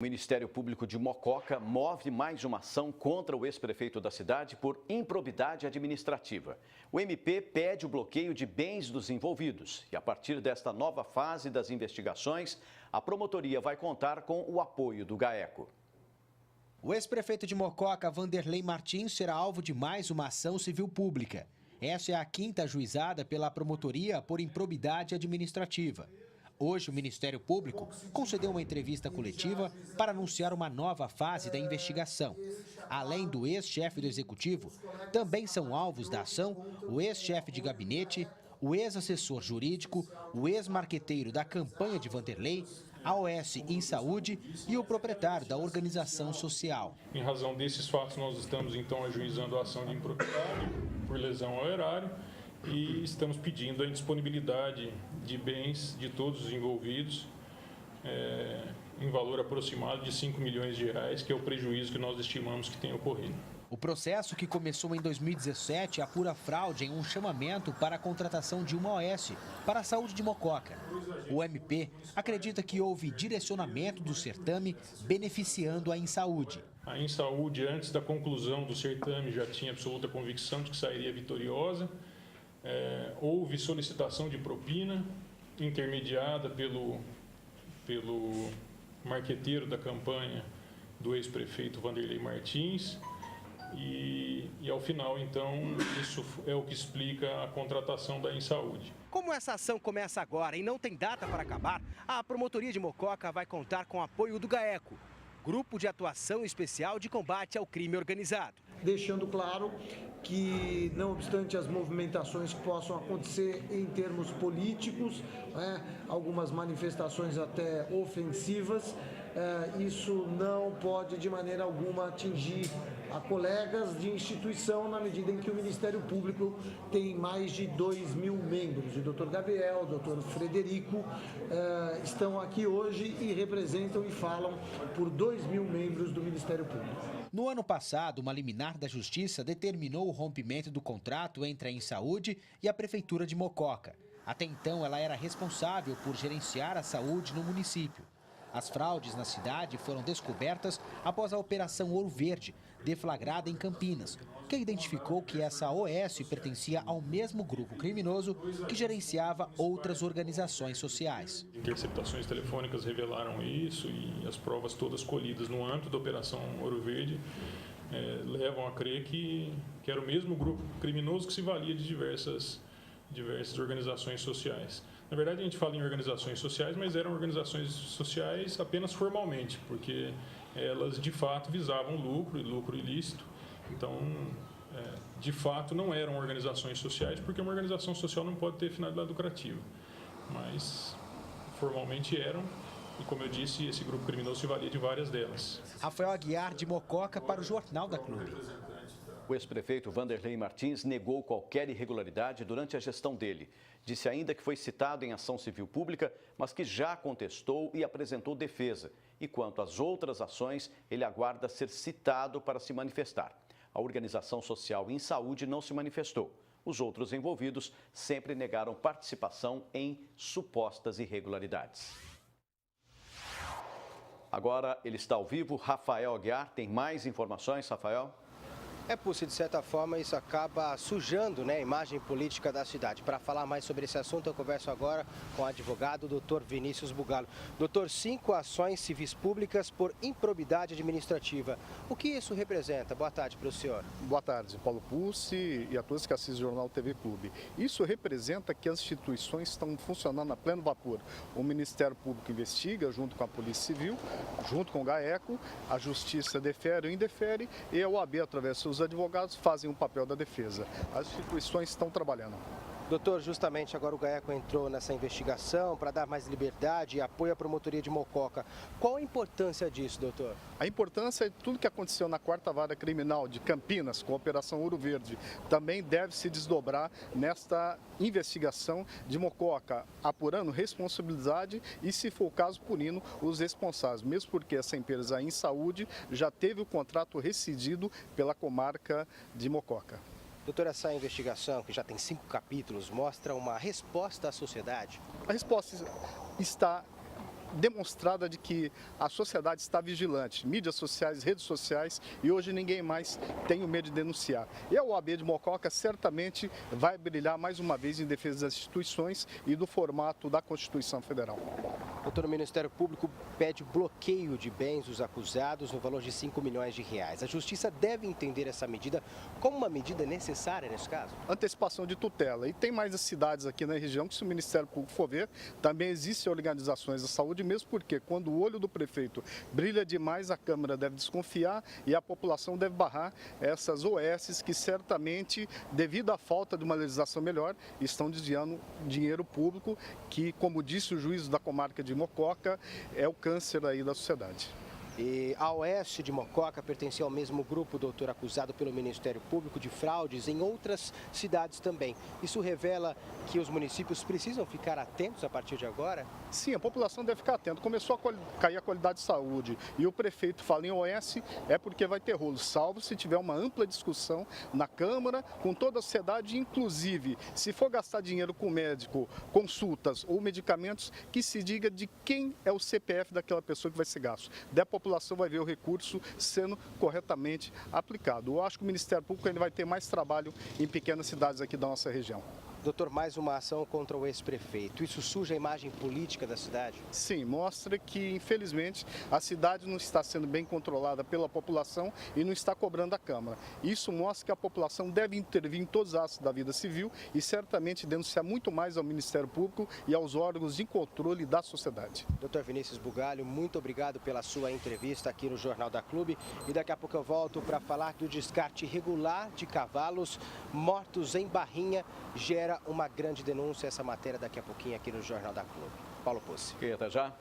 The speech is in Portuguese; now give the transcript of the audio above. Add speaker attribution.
Speaker 1: O Ministério Público de Mococa move mais uma ação contra o ex-prefeito da cidade por improbidade administrativa. O MP pede o bloqueio de bens dos envolvidos e, a partir desta nova fase das investigações, a promotoria vai contar com o apoio do GAECO.
Speaker 2: O ex-prefeito de Mococa, Vanderlei Martins, será alvo de mais uma ação civil pública. Essa é a quinta ajuizada pela promotoria por improbidade administrativa. Hoje, o Ministério Público concedeu uma entrevista coletiva para anunciar uma nova fase da investigação. Além do ex-chefe do Executivo, também são alvos da ação o ex-chefe de gabinete, o ex-assessor jurídico, o ex-marqueteiro da campanha de Vanderlei, a OS em Saúde e o proprietário da organização social.
Speaker 3: Em razão desses fatos, nós estamos então ajuizando a ação de improbidade por lesão ao erário e estamos pedindo a indisponibilidade de bens de todos os envolvidos em valor aproximado de R$5 milhões, que é o prejuízo que nós estimamos que tenha ocorrido.
Speaker 2: O processo, que começou em 2017, apura fraude em um chamamento para a contratação de uma OS para a saúde de Mococa. O MP acredita que houve direcionamento do certame beneficiando a Insaúde.
Speaker 3: A Insaúde, antes da conclusão do certame, já tinha absoluta convicção de que sairia vitoriosa. Houve solicitação de propina intermediada pelo marqueteiro da campanha do ex-prefeito Vanderlei Martins e ao final, então, isso é o que explica a contratação da Insaúde.
Speaker 2: Como essa ação começa agora e não tem data para acabar, a promotoria de Mococa vai contar com o apoio do GAECO, Grupo de Atuação Especial de Combate ao Crime Organizado.
Speaker 4: Deixando claro que, não obstante as movimentações que possam acontecer em termos políticos, algumas manifestações até ofensivas, isso não pode de maneira alguma atingir a colegas de instituição, na medida em que o Ministério Público tem mais de 2.000 membros. O Dr. Gabriel, o Dr. Frederico estão aqui hoje e representam e falam por 2.000 membros do Ministério Público.
Speaker 2: No ano passado, uma liminar da Justiça determinou o rompimento do contrato entre a Insaúde e a Prefeitura de Mococa. Até então, ela era responsável por gerenciar a saúde no município. As fraudes na cidade foram descobertas após a Operação Ouro Verde, deflagrada em Campinas, que identificou que essa OS pertencia ao mesmo grupo criminoso que gerenciava outras organizações sociais.
Speaker 3: Interceptações telefônicas revelaram isso e as provas todas colhidas no âmbito da Operação Ouro Verde levam a crer que era o mesmo grupo criminoso que se valia de diversas organizações sociais. Na verdade, a gente fala em organizações sociais, mas eram organizações sociais apenas formalmente, porque elas de fato visavam lucro e lucro ilícito. Então, de fato, não eram organizações sociais, porque uma organização social não pode ter finalidade lucrativa. Mas, formalmente eram, e como eu disse, esse grupo criminoso se valia de várias delas.
Speaker 2: Rafael Aguiar, de Mococa, para o Jornal da Clube.
Speaker 1: O ex-prefeito Vanderlei Martins negou qualquer irregularidade durante a gestão dele. Disse ainda que foi citado em ação civil pública, mas que já contestou e apresentou defesa. E quanto às outras ações, ele aguarda ser citado para se manifestar. A organização social Em Saúde não se manifestou. Os outros envolvidos sempre negaram participação em supostas irregularidades. Agora ele está ao vivo. Rafael Aguiar tem mais informações. Rafael?
Speaker 5: De certa forma, isso acaba sujando, a imagem política da cidade. Para falar mais sobre esse assunto, eu converso agora com o advogado Dr. Vinícius Bugallo. Doutor, 5 ações civis públicas por improbidade administrativa. O que isso representa? Boa tarde para o senhor.
Speaker 6: Boa tarde, Paulo Pulse e a todos que assistem o Jornal TV Clube. Isso representa que as instituições estão funcionando a pleno vapor. O Ministério Público investiga junto com a Polícia Civil, junto com o GAECO, a Justiça defere ou indefere e a OAB, através dos seus advogados, fazem o papel da defesa. As instituições estão trabalhando.
Speaker 5: Doutor, justamente agora o GAECO entrou nessa investigação para dar mais liberdade e apoio à promotoria de Mococa. Qual a importância disso, doutor?
Speaker 6: A importância de tudo que aconteceu na 4ª Vara Criminal de Campinas, com a Operação Ouro Verde, também deve se desdobrar nesta investigação de Mococa, apurando responsabilidade e, se for o caso, punindo os responsáveis, mesmo porque essa empresa Em Saúde já teve o contrato rescindido pela comarca de Mococa.
Speaker 5: Doutor, essa investigação, que já tem 5 capítulos, mostra uma resposta à sociedade?
Speaker 6: A resposta está demonstrada de que a sociedade está vigilante, mídias sociais, redes sociais, e hoje ninguém mais tem o medo de denunciar. E a OAB de Mococa certamente vai brilhar mais uma vez em defesa das instituições e do formato da Constituição Federal.
Speaker 5: Doutor, o Ministério Público pede bloqueio de bens dos acusados no valor de R$5 milhões. A Justiça deve entender essa medida como uma medida necessária nesse caso?
Speaker 6: Antecipação de tutela. E tem mais as cidades aqui na região que, se o Ministério Público for ver, também existem organizações da saúde, mesmo porque quando o olho do prefeito brilha demais, a Câmara deve desconfiar e a população deve barrar essas OS que certamente, devido à falta de uma legislação melhor, estão desviando dinheiro público que, como disse o juiz da comarca de Mococa, é o câncer aí da sociedade.
Speaker 5: E a OS de Mococa pertencia ao mesmo grupo, doutor, acusado pelo Ministério Público de fraudes em outras cidades também. Isso revela que os municípios precisam ficar atentos a partir de agora?
Speaker 6: Sim, a população deve ficar atenta. Começou a cair a qualidade de saúde e o prefeito fala em OS, é porque vai ter rolo, salvo se tiver uma ampla discussão na Câmara, com toda a sociedade, inclusive, se for gastar dinheiro com médico, consultas ou medicamentos, que se diga de quem é o CPF daquela pessoa que vai ser gasto. A população vai ver o recurso sendo corretamente aplicado. Eu acho que o Ministério Público ainda vai ter mais trabalho em pequenas cidades aqui da nossa região.
Speaker 5: Doutor, mais uma ação contra o ex-prefeito. Isso suja a imagem política da cidade?
Speaker 6: Sim, mostra que, infelizmente, a cidade não está sendo bem controlada pela população e não está cobrando a Câmara. Isso mostra que a população deve intervir em todos os atos da vida civil e certamente denunciar muito mais ao Ministério Público e aos órgãos de controle da sociedade.
Speaker 5: Doutor Vinícius Bugalho, muito obrigado pela sua entrevista aqui no Jornal da Clube. E daqui a pouco eu volto para falar que o descarte irregular de cavalos mortos em Barrinha gera uma grande denúncia. Essa matéria daqui a pouquinho aqui no Jornal da Clube. Paulo Posse.
Speaker 1: Até já.